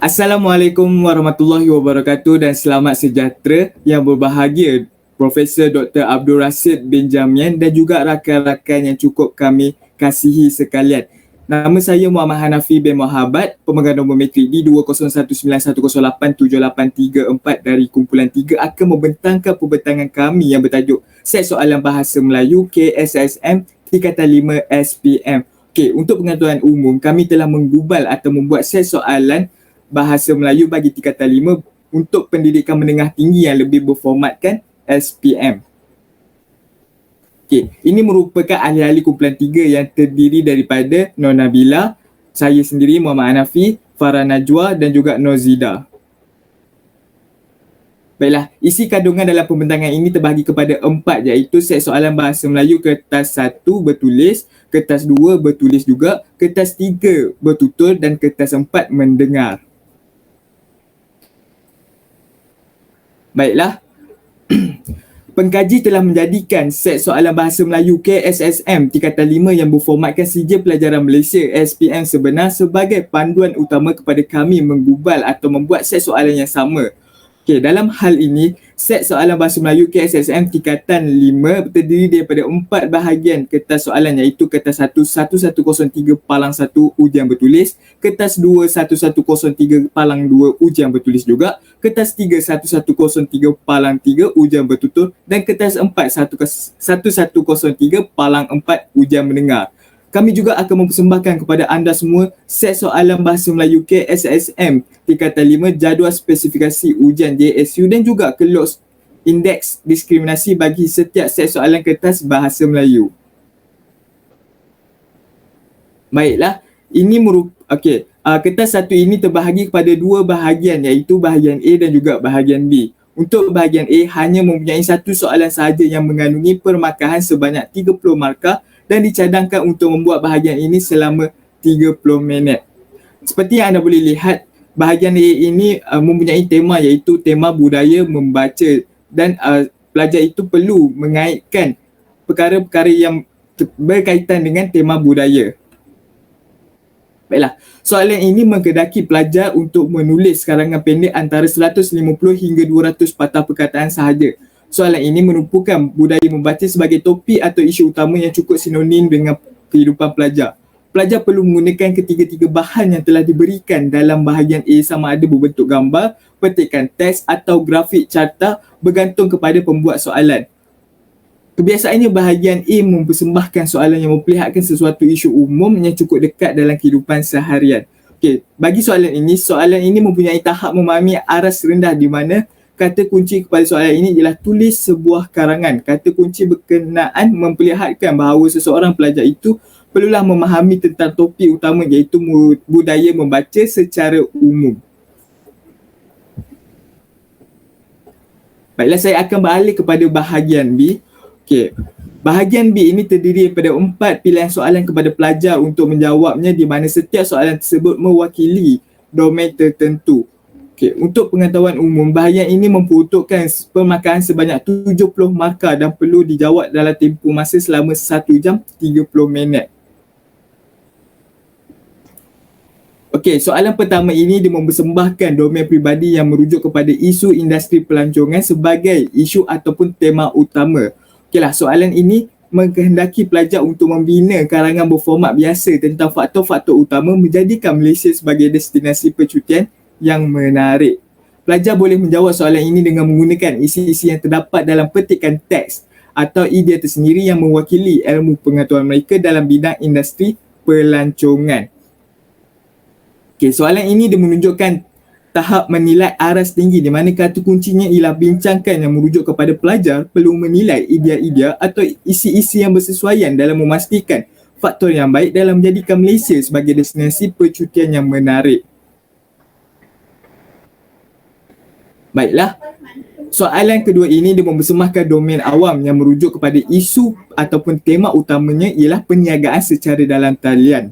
Assalamualaikum warahmatullahi wabarakatuh dan selamat sejahtera yang berbahagia Profesor Dr. Abdul Rasid bin Jamian dan juga rakan-rakan yang cukup kami kasihi sekalian. Nama saya Muhammad Hanafi bin Muhammad, pemegang nombor matrik D20191087834 dari kumpulan 3 akan membentangkan pembentangan kami yang bertajuk Set Soalan Bahasa Melayu KSSM Tingkatan 5 SPM. Okey, untuk pengetahuan umum, kami telah menggubal atau membuat set soalan Bahasa Melayu bagi tingkatan 5 untuk pendidikan menengah tinggi yang lebih berformatkan SPM. Okey, ini merupakan ahli-ahli kumpulan 3 yang terdiri daripada Nur Nabila, saya sendiri Muhammad Hanafi, Farah Najwa dan juga Nur Zida. Baiklah, isi kandungan dalam pembentangan ini terbahagi kepada 4 iaitu set soalan Bahasa Melayu kertas 1 bertulis, kertas 2 bertulis juga, kertas 3 bertutur dan kertas 4 mendengar. Baiklah, pengkaji telah menjadikan set soalan Bahasa Melayu KSSM Tingkatan 5 yang berformatkan Sijil Pelajaran Malaysia SPM sebenar sebagai panduan utama kepada kami menggubal atau membuat set soalan yang sama. Okey, dalam hal ini, set soalan Bahasa Melayu KSSM Tingkatan 5 terdiri daripada 4 bahagian kertas soalan iaitu kertas 1 1103 palang 1 ujian bertulis, kertas 2 1103 palang 2 ujian bertulis juga, kertas 3 1103 palang 3 ujian bertutur dan kertas 4 1103 palang 4 ujian mendengar. Kami juga akan mempersembahkan kepada anda semua set soalan Bahasa Melayu KSSM Tingkatan 5 jadual spesifikasi ujian JSU dan juga kelos indeks diskriminasi bagi setiap set soalan kertas Bahasa Melayu. Baiklah, ini kertas satu ini terbahagi kepada 2 bahagian iaitu bahagian A dan juga bahagian B. Untuk bahagian A hanya mempunyai satu soalan sahaja yang mengandungi permarkahan sebanyak 30 markah dan dicadangkan untuk membuat bahagian ini selama 30 minit. Seperti yang anda boleh lihat, bahagian A ini mempunyai tema iaitu tema budaya membaca dan pelajar itu perlu mengaitkan perkara-perkara yang berkaitan dengan tema budaya. Baiklah, soalan ini mengkedaki pelajar untuk menulis karangan pendek antara 150 hingga 200 patah perkataan sahaja. Soalan ini menumpukan budaya membaca sebagai topik atau isu utama yang cukup sinonim dengan kehidupan pelajar. Pelajar perlu menggunakan ketiga-tiga bahan yang telah diberikan dalam bahagian A sama ada berbentuk gambar, petikan teks atau grafik carta bergantung kepada pembuat soalan. Kebiasaannya bahagian A mempersembahkan soalan yang memperlihatkan sesuatu isu umum yang cukup dekat dalam kehidupan seharian. Okey, bagi soalan ini mempunyai tahap memahami aras rendah di mana kata kunci kepada soalan ini ialah tulis sebuah karangan. Kata kunci berkenaan memperlihatkan bahawa seseorang pelajar itu perlulah memahami tentang topik utama iaitu budaya membaca secara umum. Baiklah, saya akan beralih kepada bahagian B. Okey, bahagian B ini terdiri daripada 4 pilihan soalan kepada pelajar untuk menjawabnya di mana setiap soalan tersebut mewakili domain tertentu. Okay. Untuk pengetahuan umum, bahagian ini memperuntukkan permarkahan sebanyak 70 markah dan perlu dijawab dalam tempoh masa selama 1 jam 30 minit. Okey, soalan pertama ini dia mempersembahkan domain peribadi yang merujuk kepada isu industri pelancongan sebagai isu ataupun tema utama. Okeylah, soalan ini menghendaki pelajar untuk membina karangan berformat biasa tentang faktor-faktor utama menjadikan Malaysia sebagai destinasi percutian yang menarik. Pelajar boleh menjawab soalan ini dengan menggunakan isi-isi yang terdapat dalam petikan teks atau idea tersendiri yang mewakili ilmu pengetahuan mereka dalam bidang industri pelancongan. Okey, soalan ini dia menunjukkan tahap menilai aras tinggi di mana kata kuncinya ialah bincangkan yang merujuk kepada pelajar perlu menilai idea-idea atau isi-isi yang bersesuaian dalam memastikan faktor yang baik dalam menjadikan Malaysia sebagai destinasi percutian yang menarik. Baiklah, soalan kedua ini dia mempersembahkan domain awam yang merujuk kepada isu ataupun tema utamanya ialah perniagaan secara dalam talian.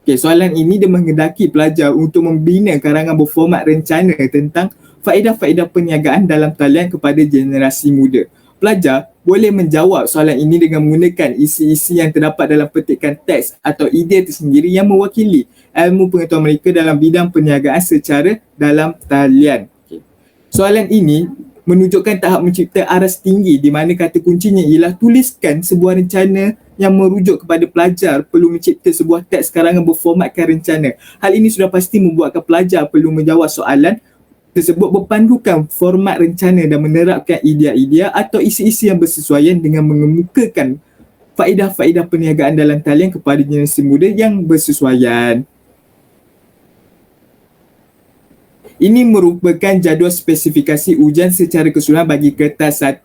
Okey, soalan ini dia menghendaki pelajar untuk membina karangan berformat rencana tentang faedah-faedah perniagaan dalam talian kepada generasi muda. Pelajar boleh menjawab soalan ini dengan menggunakan isi-isi yang terdapat dalam petikan teks atau idea tersendiri yang mewakili ilmu pengetahuan mereka dalam bidang perniagaan secara dalam talian. Soalan ini menunjukkan tahap mencipta aras tinggi di mana kata kuncinya ialah tuliskan sebuah rencana yang merujuk kepada pelajar perlu mencipta sebuah teks karangan berformatkan rencana. Hal ini sudah pasti membuatkan pelajar perlu menjawab soalan tersebut berpandukan format rencana dan menerapkan idea-idea atau isi-isi yang bersesuaian dengan mengemukakan faedah-faedah perniagaan dalam talian kepada generasi muda yang bersesuaian. Ini merupakan jadual spesifikasi ujian secara keseluruhan bagi kertas 1.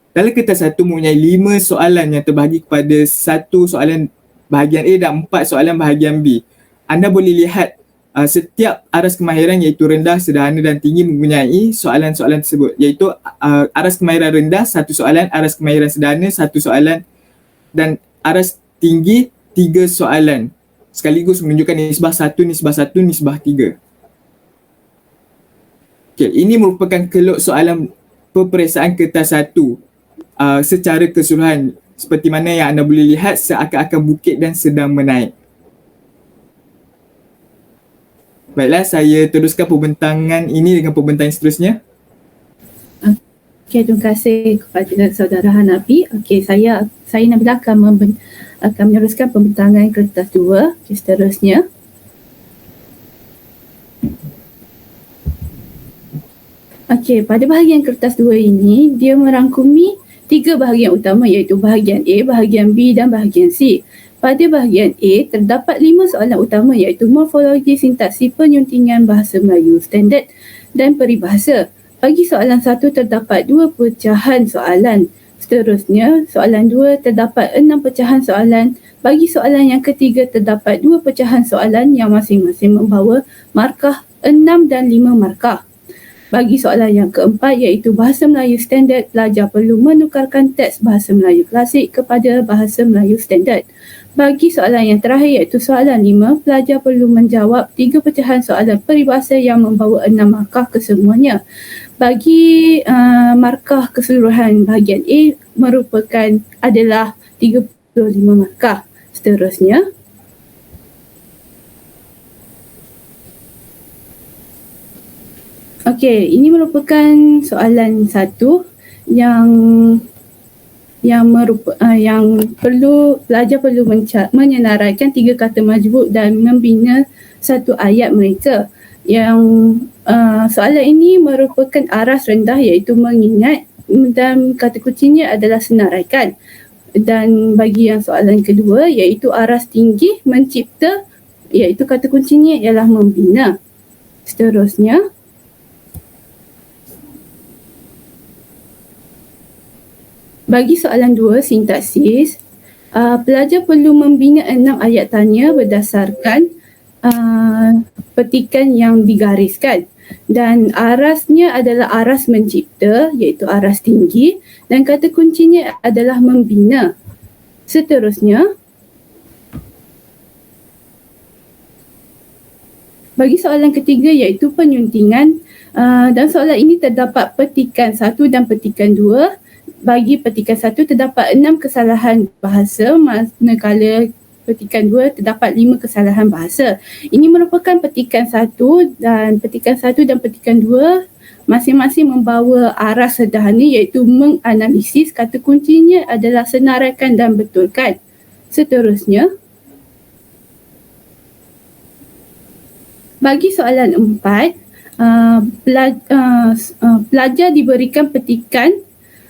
Dalam kertas 1 mempunyai 5 soalan yang terbahagi kepada 1 soalan bahagian A dan 4 soalan bahagian B. Anda boleh lihat setiap aras kemahiran iaitu rendah, sederhana dan tinggi mempunyai soalan-soalan tersebut, iaitu aras kemahiran rendah 1 soalan, aras kemahiran sederhana 1 soalan dan aras tinggi 3 soalan, sekaligus menunjukkan nisbah 1, nisbah 1, nisbah 3. Okay, ini merupakan keluk soalan peperiksaan kertas 1 secara keseluruhan, seperti mana yang anda boleh lihat seakan-akan bukit dan sedang menaik. Baiklah, saya teruskan pembentangan ini dengan pembentangan seterusnya. Okey, terima kasih kepada saudara Hanafi. Okey, saya Nabila akan meneruskan pembentangan kertas 2. Okay, seterusnya. Okey, pada bahagian kertas 2 ini, dia merangkumi 3 bahagian utama iaitu bahagian A, bahagian B dan bahagian C. Pada bahagian A, terdapat 5 soalan utama iaitu morfologi, sintaksi, penyuntingan bahasa Melayu standard dan peribahasa. Bagi soalan 1 terdapat 2 pecahan soalan. Seterusnya, soalan 2 terdapat 6 pecahan soalan. Bagi soalan yang ketiga terdapat 2 pecahan soalan yang masing-masing membawa markah 6 dan 5 markah. Bagi soalan yang keempat iaitu bahasa Melayu standard, pelajar perlu menukarkan teks bahasa Melayu klasik kepada bahasa Melayu standard. Bagi soalan yang terakhir iaitu soalan 5, pelajar perlu menjawab 3 pecahan soalan peribahasa yang membawa 6 markah kesemuanya. Bagi markah keseluruhan bahagian A adalah 35 markah. Seterusnya, okey, ini merupakan soalan 1 yang pelajar perlu menyenaraikan 3 kata majmuk dan membina satu ayat mereka. Yang soalan ini merupakan aras rendah iaitu mengingat dan kata kuncinya adalah senaraikan. Dan bagi yang soalan kedua iaitu aras tinggi mencipta iaitu kata kuncinya ialah membina. Seterusnya, bagi soalan 2, sintaksis, pelajar perlu membina 6 ayat tanya berdasarkan petikan yang digariskan. Dan arasnya adalah aras mencipta iaitu aras tinggi dan kata kuncinya adalah membina. Seterusnya, bagi soalan ketiga iaitu penyuntingan, dan soalan ini terdapat petikan 1 dan petikan 2. Bagi petikan 1 terdapat 6 kesalahan bahasa manakala petikan 2 terdapat 5 kesalahan bahasa. Ini merupakan petikan 1 dan petikan 2 masing-masing membawa aras sederhana iaitu menganalisis, kata kuncinya adalah senaraikan dan betulkan. Seterusnya, bagi soalan 4, pelajar diberikan petikan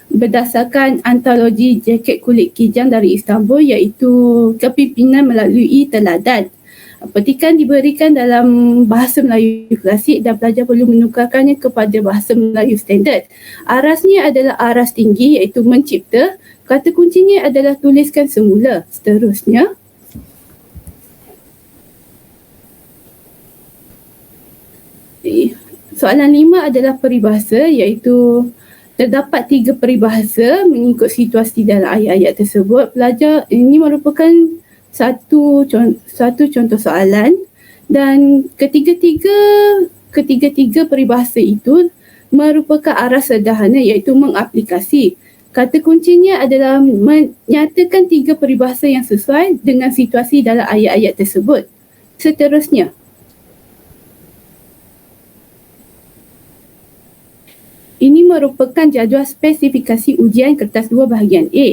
berdasarkan antologi Jaket Kulit Kijang dari Istanbul iaitu kepimpinan melalui teladan. Petikan diberikan dalam bahasa Melayu klasik dan pelajar perlu menukarkannya kepada bahasa Melayu standard. Arasnya adalah aras tinggi iaitu mencipta. Kata kuncinya adalah tuliskan semula. Seterusnya, soalan 5 adalah peribahasa iaitu terdapat 3 peribahasa mengikut situasi dalam ayat-ayat tersebut. Pelajar ini merupakan satu contoh soalan dan ketiga-tiga peribahasa itu merupakan aras sederhana iaitu mengaplikasi. Kata kuncinya adalah menyatakan 3 peribahasa yang sesuai dengan situasi dalam ayat-ayat tersebut. Seterusnya, ini merupakan jadual spesifikasi ujian kertas 2 bahagian A.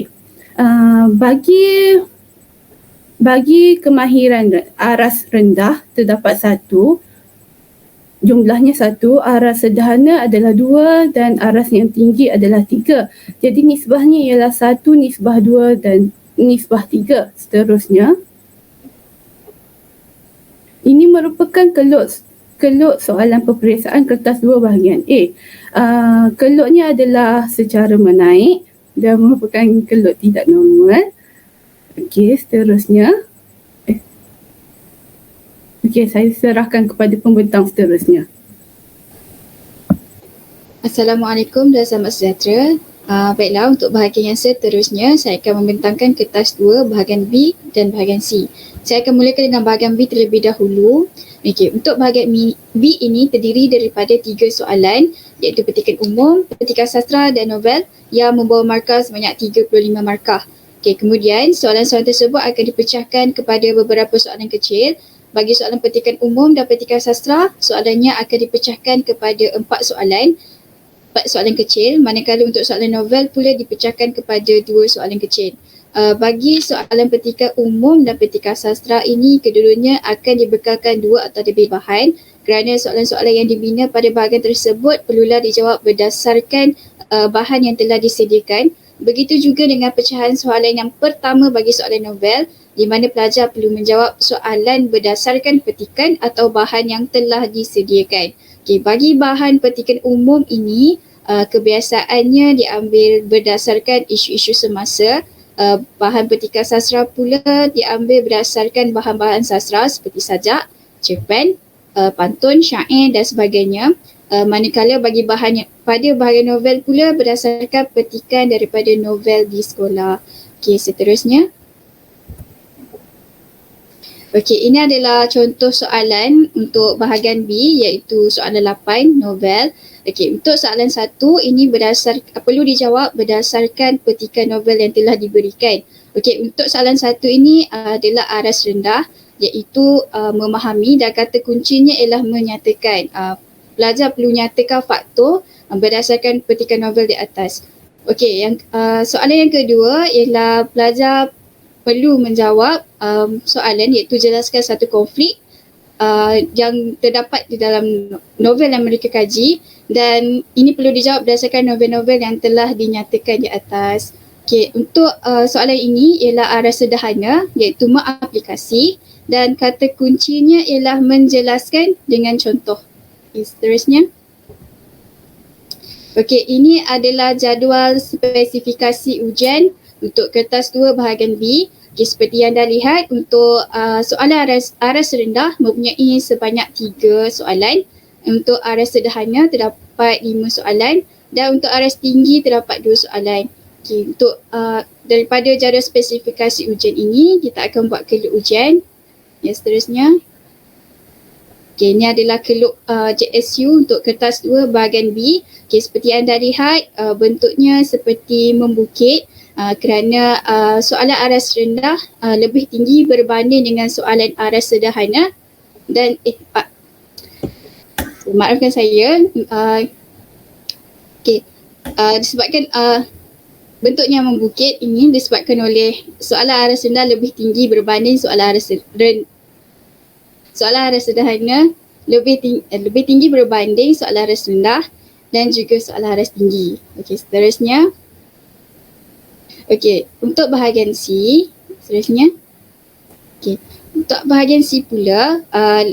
Bagi kemahiran aras rendah terdapat 1, jumlahnya 1, aras sederhana adalah 2 dan aras yang tinggi adalah 3. Jadi nisbahnya ialah 1, nisbah 2 dan nisbah 3. Seterusnya, ini merupakan keluk soalan peperiksaan kertas 2 bahagian A. Keluknya adalah secara menaik dan merupakan keluk tidak normal. Okey, seterusnya. Okey, saya serahkan kepada pembentang seterusnya. Assalamualaikum dan selamat sejahtera. Baiklah, untuk bahagian yang seterusnya, saya akan membentangkan kertas 2 bahagian B dan bahagian C. Saya akan mulakan dengan bahagian B terlebih dahulu. Okey, untuk bahagian B ini terdiri daripada 3 soalan, iaitu petikan umum, petikan sastra dan novel yang membawa markah sebanyak 35 markah. Okey, kemudian soalan-soalan tersebut akan dipecahkan kepada beberapa soalan kecil. Bagi soalan petikan umum dan petikan sastra, soalannya akan dipecahkan kepada 4 soalan kecil, manakala untuk soalan novel pula dipecahkan kepada 2 soalan kecil. Bagi soalan petikan umum dan petikan sastra ini, kedua-duanya akan dibekalkan 2 atau lebih bahan kerana soalan-soalan yang dibina pada bahagian tersebut perlulah dijawab berdasarkan bahan yang telah disediakan. Begitu juga dengan pecahan soalan yang pertama bagi soalan novel, di mana pelajar perlu menjawab soalan berdasarkan petikan atau bahan yang telah disediakan. Okay, bagi bahan petikan umum ini, kebiasaannya diambil berdasarkan isu-isu semasa. Bahan petikan sastra pula diambil berdasarkan bahan-bahan sastra seperti sajak, cerpen, pantun, syair dan sebagainya. Manakala bagi pada bahagian novel pula berdasarkan petikan daripada novel di sekolah. Okey, seterusnya. Okey, ini adalah contoh soalan untuk bahagian B, iaitu soalan 8 novel. Okey, untuk soalan 1 ini perlu dijawab berdasarkan petikan novel yang telah diberikan. Okey, untuk soalan 1 ini adalah aras rendah, iaitu memahami, dan kata kuncinya ialah menyatakan. Pelajar perlu nyatakan faktor berdasarkan petikan novel di atas. Okey, soalan yang kedua ialah pelajar perlu menjawab soalan, iaitu jelaskan satu konflik yang terdapat di dalam novel yang mereka kaji, dan ini perlu dijawab berdasarkan novel-novel yang telah dinyatakan di atas. Okey, untuk soalan ini ialah aras sederhana, iaitu mengaplikasi, dan kata kuncinya ialah menjelaskan dengan contoh. Okay, seterusnya. Okey, ini adalah jadual spesifikasi ujian untuk kertas 2 bahagian B. Okay, seperti yang dah lihat, untuk soalan aras rendah mempunyai sebanyak 3 soalan. Untuk aras sederhana terdapat 5 soalan, dan untuk aras tinggi terdapat 2 soalan. Okay, untuk daripada jadual spesifikasi ujian ini, kita akan buat keluk ujian. Yang seterusnya. Okay, ini adalah keluk JSU untuk kertas 2 bahagian B. Okay, seperti yang dah lihat, bentuknya seperti membukit. Kerana soalan aras rendah lebih tinggi berbanding dengan soalan aras sederhana, dan maafkan saya, disebabkan bentuknya membukit ini disebabkan oleh soalan aras rendah lebih tinggi berbanding soalan aras sederhana lebih tinggi berbanding soalan aras rendah dan juga soalan aras tinggi. Okey, seterusnya. Okey, untuk bahagian C, seterusnya. Okey, untuk bahagian C pula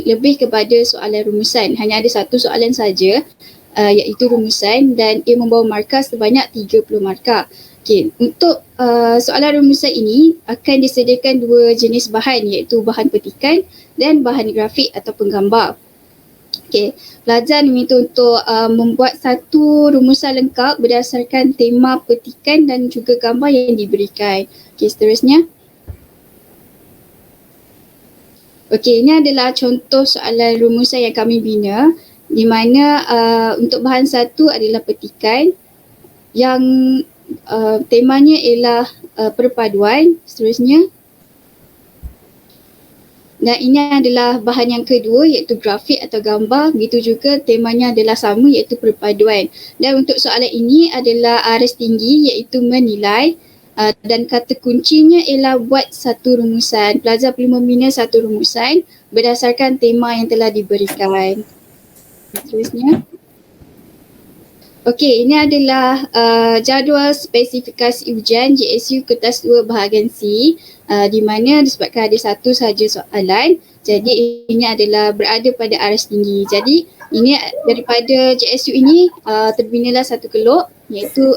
lebih kepada soalan rumusan. Hanya ada satu soalan saja, iaitu rumusan, dan ia membawa markah sebanyak 30 markah. Okey, untuk soalan rumusan ini akan disediakan 2 jenis bahan, iaitu bahan petikan dan bahan grafik atau penggambar. Okey, pelajar diminta untuk membuat satu rumusan lengkap berdasarkan tema petikan dan juga gambar yang diberikan. Okey, seterusnya. Okey, ini adalah contoh soalan rumusan yang kami bina, di mana untuk bahan 1 adalah petikan, yang temanya ialah perpaduan. Seterusnya, dan ini adalah bahan yang kedua iaitu grafik atau gambar. Begitu juga temanya adalah sama iaitu perpaduan. Dan untuk soalan ini adalah aras tinggi iaitu menilai. Dan kata kuncinya ialah buat satu rumusan. Pelajar perlu membina satu rumusan berdasarkan tema yang telah diberikan. Seterusnya. Okey, ini adalah jadual spesifikasi ujian JSU kertas 2 bahagian C, di mana disebabkan ada satu sahaja soalan, jadi ini adalah berada pada aras tinggi. Jadi ini daripada JSU ini terbinalah satu kelok, iaitu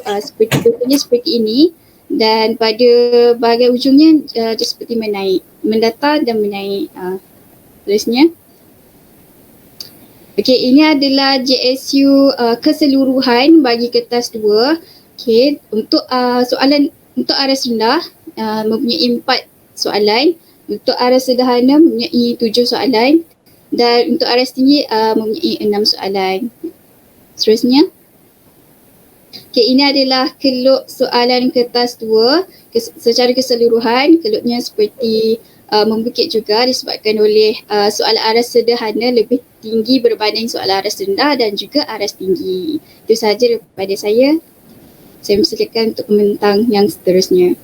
seperti ini, dan pada bahagian ujungnya dia seperti menaik, mendatar dan menaik. Terusnya. Okey, ini adalah JSU keseluruhan bagi kertas 2. Okey, untuk soalan untuk aras rendah mempunyai 4 soalan, untuk aras sederhana mempunyai 7 soalan dan untuk aras tinggi mempunyai 6 soalan. Seterusnya. Okey, ini adalah kelok soalan kertas 2 secara keseluruhan. Keloknya seperti membukit juga disebabkan oleh soalan aras sederhana lebih tinggi berbanding soalan aras rendah dan juga aras tinggi. Itu sahaja daripada saya. Saya mempersilakan untuk membentang yang seterusnya.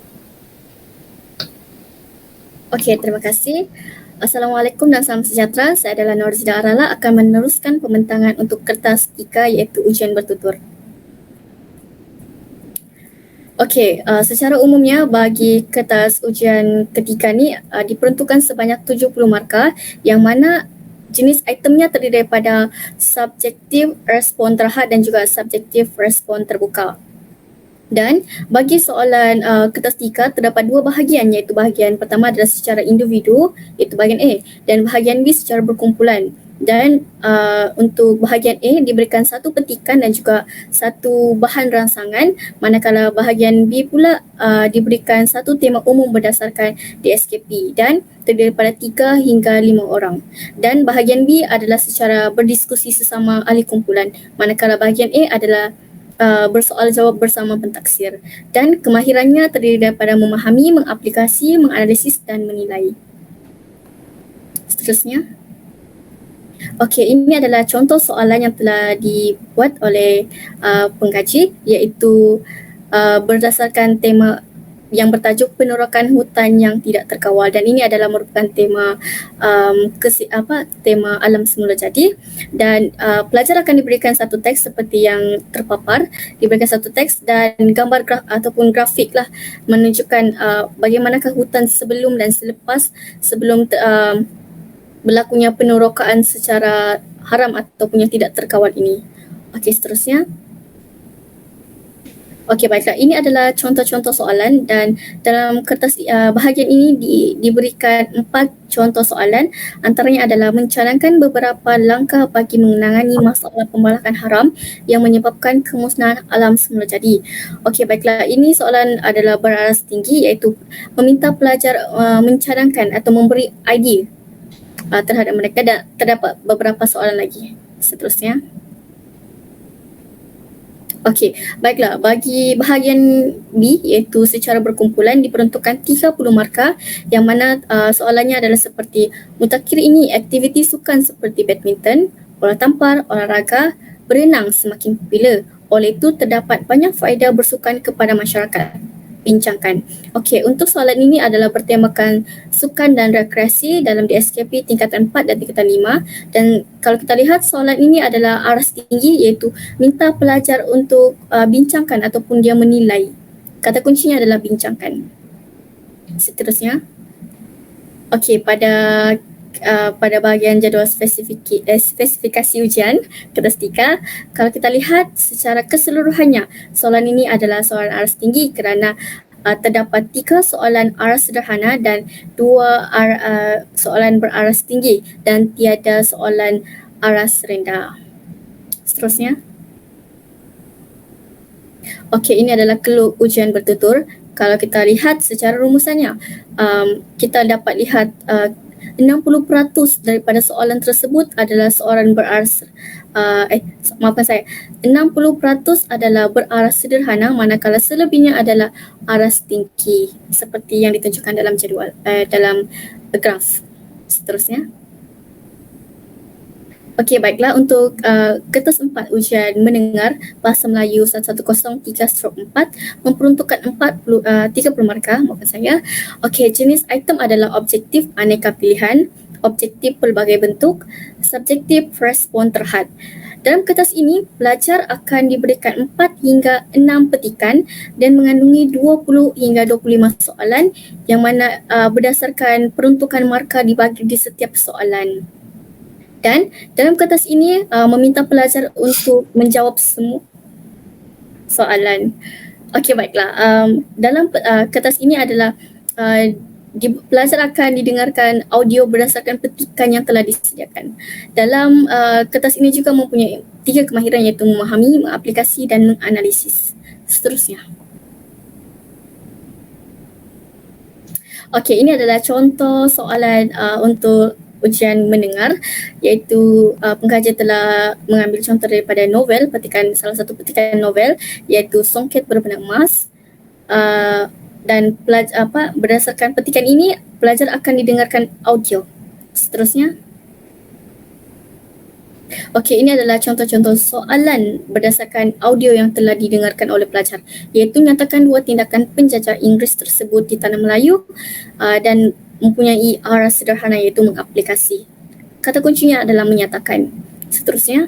Okey, terima kasih. Assalamualaikum dan salam sejahtera. Saya adalah Norzida Arala akan meneruskan pembentangan untuk kertas 3 iaitu ujian bertutur. Okey, secara umumnya bagi kertas ujian ketiga ni diperuntukkan sebanyak 70 markah yang mana jenis itemnya terdiri daripada subjektif respon terhad dan juga subjektif respon terbuka. Dan bagi soalan kertas 3 terdapat dua bahagian iaitu bahagian pertama adalah secara individu iaitu bahagian A dan bahagian B secara berkumpulan. Dan untuk bahagian A diberikan satu petikan dan juga satu bahan rangsangan, manakala bahagian B pula diberikan satu tema umum berdasarkan DSKP dan terdiri daripada 3 hingga 5 orang. Dan bahagian B adalah secara berdiskusi sesama ahli kumpulan, manakala bahagian A adalah bersoal jawab bersama pentaksir. Dan kemahirannya terdiri daripada memahami, mengaplikasi, menganalisis dan menilai. Seterusnya. Okey, ini adalah contoh soalan yang telah dibuat oleh pengkaji iaitu berdasarkan tema yang bertajuk penerakan hutan yang tidak terkawal dan ini adalah merupakan tema tema alam semula jadi dan pelajar akan diberikan satu teks seperti yang terpapar, diberikan satu teks dan gambar ataupun grafik lah menunjukkan bagaimanakah hutan sebelum dan selepas berlakunya penerokaan secara haram ataupun yang tidak terkawal ini. Okey, seterusnya. Okey, baiklah. Ini adalah contoh-contoh soalan dan dalam kertas bahagian ini diberikan 4 contoh soalan. Antaranya adalah mencadangkan beberapa langkah bagi menangani masalah pembalakan haram yang menyebabkan kemusnahan alam semula jadi. Okey, baiklah. Ini soalan adalah beraras tinggi iaitu meminta pelajar mencadangkan atau memberi idea terhadap mereka dan terdapat beberapa soalan lagi. Seterusnya. Okey, baiklah. Bagi bahagian B iaitu secara berkumpulan diperuntukkan 30 markah yang mana soalannya adalah seperti mutakhir ini aktiviti sukan seperti badminton, bola tampar, olahraga, berenang semakin popular. Oleh itu terdapat banyak faedah bersukan kepada masyarakat. Bincangkan. Okey, untuk soalan ini adalah bertemakan sukan dan rekreasi dalam DSKP tingkatan 4 dan tingkatan 5 dan kalau kita lihat soalan ini adalah aras tinggi iaitu minta pelajar untuk bincangkan ataupun dia menilai. Kata kuncinya adalah bincangkan. Seterusnya. Okey, pada bahagian jadual spesifikasi ujian kertas 3, kalau kita lihat secara keseluruhannya soalan ini adalah soalan aras tinggi kerana terdapat 3 soalan aras sederhana dan 2 soalan beraras tinggi dan tiada soalan aras rendah. Seterusnya. Okey, ini adalah keluk ujian bertutur. Kalau kita lihat secara rumusannya, kita dapat lihat 60% daripada soalan tersebut adalah soalan beraras maafkan saya, 60% adalah beraras sederhana, manakala selebihnya adalah aras tinggi seperti yang ditunjukkan dalam jadual dalam graf. Seterusnya. Okey, baiklah, untuk kertas 4 ujian mendengar Bahasa Melayu 1103/4 memperuntukkan 30 markah, maafkan saya. Okey, jenis item adalah objektif aneka pilihan, objektif pelbagai bentuk, subjektif respon terhad. Dalam kertas ini, pelajar akan diberikan 4 hingga 6 petikan dan mengandungi 20 hingga 25 soalan yang mana berdasarkan peruntukan markah dibagi di setiap soalan. Dan dalam kertas ini meminta pelajar untuk menjawab semua soalan. Okey, baiklah. Dalam kertas ini adalah pelajar akan didengarkan audio berdasarkan petikan yang telah disediakan. Dalam kertas ini juga mempunyai 3 kemahiran iaitu memahami, mengaplikasi dan menganalisis. Seterusnya. Okey, ini adalah contoh soalan untuk ujian mendengar, iaitu pengkaji telah mengambil contoh daripada novel, salah satu petikan novel iaitu Songket Berbenang Emas, dan berdasarkan petikan ini pelajar akan didengarkan audio. Seterusnya. Okey, ini adalah contoh-contoh soalan berdasarkan audio yang telah didengarkan oleh pelajar, iaitu nyatakan 2 tindakan penjajah Inggeris tersebut di Tanah Melayu dan mempunyai aras sederhana iaitu mengaplikasi. Kata kuncinya adalah menyatakan. Seterusnya.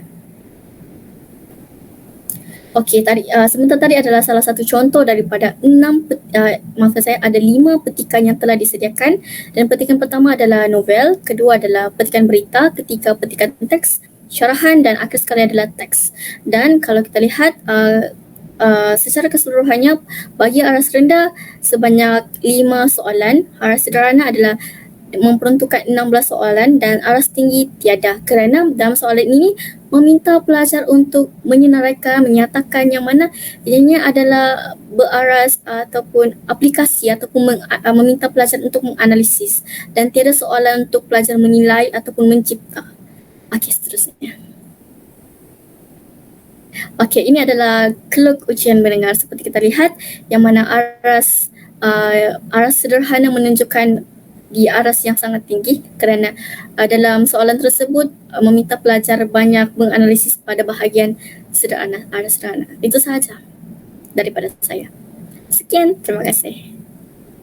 Okey, sebentar tadi adalah salah satu contoh daripada 5 petikan yang telah disediakan, dan petikan pertama adalah novel, kedua adalah petikan berita, ketiga petikan teks, syarahan dan akhir sekali adalah teks. Dan kalau kita lihat secara keseluruhannya, bagi aras rendah sebanyak 5 soalan, aras sederhana adalah memperuntukkan 16 soalan dan aras tinggi tiada, kerana dalam soalan ini meminta pelajar untuk menyenaraikan, menyatakan yang mana ianya adalah beraras ataupun aplikasi ataupun meminta pelajar untuk menganalisis, dan tiada soalan untuk pelajar menilai ataupun mencipta. Okey, seterusnya. Okey, ini adalah keluk ujian mendengar seperti kita lihat, yang mana aras sederhana menunjukkan di aras yang sangat tinggi, kerana dalam soalan tersebut meminta pelajar banyak menganalisis pada bahagian sederhana, aras sederhana. Itu sahaja daripada saya. Sekian, terima kasih.